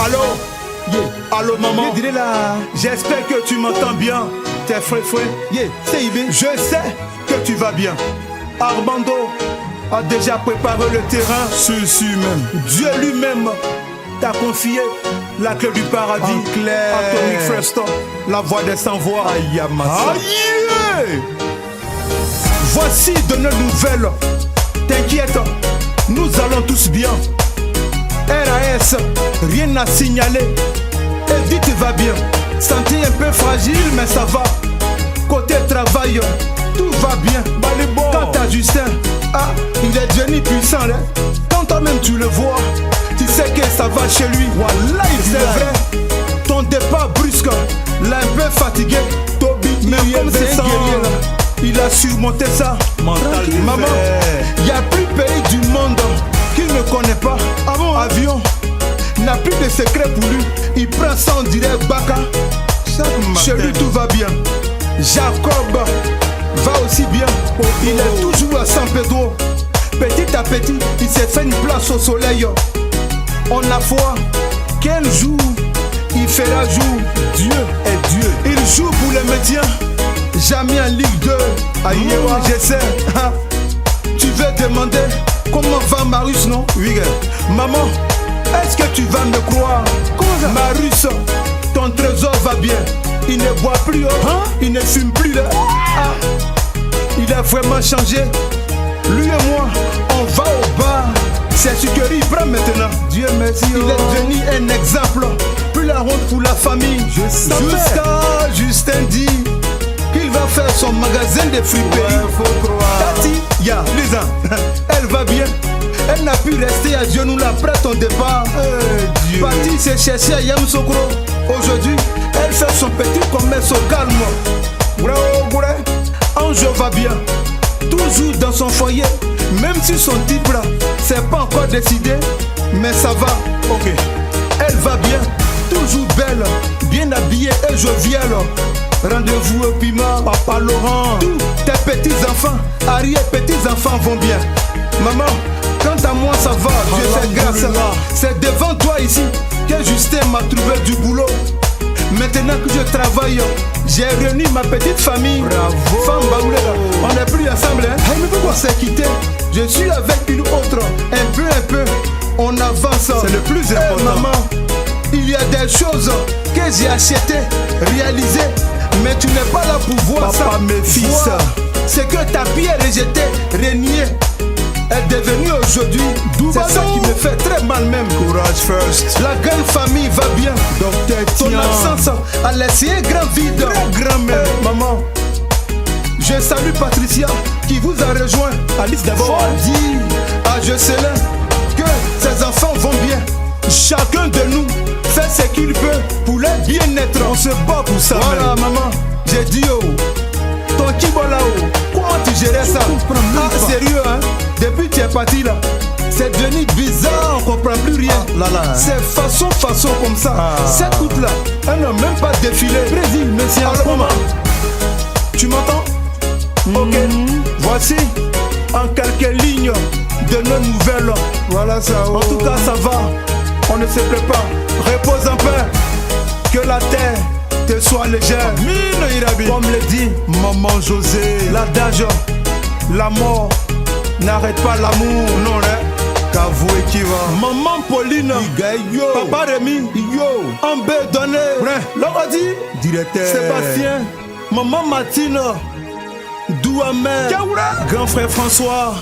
Allô? Allô maman? J'espère que tu m'entends bien. Tes frères. Je sais que tu vas bien. Armando a déjà préparé le terrain. Même. Dieu lui-même t'a confié la clé du paradis. Atomic First, la voix des sans-voix. Aïe. Voici de nos nouvelles. T'inquiète, nous allons tous bien. RAS, rien à signaler. Edith va bien. Santé un peu fragile, mais ça va. Côté travail, tout va bien. Quant à Justin, il est devenu puissant. Hein? Quand toi-même tu le vois, tu sais que ça va chez lui. C'est vrai. Ton départ brusque l'a un peu fatigué. Mais comme c'est un guerrier là, il a surmonté ça. Maman, il n'y a plus pays du monde qu'il ne connaît pas. Avion n'a plus de secret pour lui. Il prend ça, on dirait Baka. Chez lui tout va bien. Jacob va aussi bien. Il est toujours à San Pedro. Petit à petit, il s'est fait une place au soleil. On a foi qu'un jour il fera jour. Dieu est Dieu. Il joue pour les médias. Jamais en Ligue 2. Je sais. Tu veux demander comment va Marius, non? Oui. Maman, est-ce que tu vas me croire? Marius, ton trésor va bien. Il ne boit plus, il ne fume plus. Il a vraiment changé. Lui et moi, on va au bar. C'est ce qu'il prend maintenant. Dieu merci. Il est devenu un exemple. Plus la honte pour la famille. Jusqu'à Justin dit qu'il va faire son magasin de fruits pays. Tati, Lisa, elle va bien. Elle n'a pu rester à genoux là après ton départ. Parti s'est chercher à Yamoussoukro. Aujourd'hui, elle fait son petit commerce au calme. Ange va bien, toujours dans son foyer. Même si son type là, c'est pas encore décidé, mais ça va. Elle va bien, toujours belle, bien habillée et joviale. Rendez-vous au piment, Papa Laurent. Tous tes petits-enfants, arrière-petits-enfants vont bien. Maman, quant à moi ça va, Dieu fait grâce. C'est devant toi ici que Justin m'a trouvé du boulot. Maintenant que je travaille, j'ai réuni ma petite famille. Bravo. On n'est plus ensemble, mais pourquoi on s'est quitté? Je suis avec une autre, un peu, on avance. C'est le plus important. Maman, il y a des choses que j'ai achetées, réalisées, mais tu n'es pas là pour voir. Papa, mes fils, c'est que ta pierre rejetée, reniée, est devenue aujourd'hui. C'est ça qui me fait très mal même. Courage first. La grande famille va bien. Ton absence a laissé un grand vide. Grand même. Maman, je salue Patricia qui vous a rejoint. Alice d'abord. Dit à Jocelyn que ses enfants vont bien. Chacun de nous fait ce qu'il peut pour leur bien-être. On se bat pour ça. Voilà maman, j'ai dit ton Kibola, comment tu gérais ça? Sérieux depuis tu es parti là, c'est devenu bizarre, on comprend plus rien. C'est façon comme ça. Cette route là, elle n'a même pas défilé. Président, monsieur, comment? Tu m'entends? Voici en quelques lignes de nos nouvelles. Voilà ça. En tout cas ça va, on ne se prépare. Repose en paix, que la terre te soit légère. Comme le dit maman José, l'adage, la mort n'arrête pas l'amour. Non, qu'avouer qui va. Maman Pauline, Papa Rémi, Ambé Donné, Loradi, directeur Sébastien, Maman Martine, Douamé, grand frère François.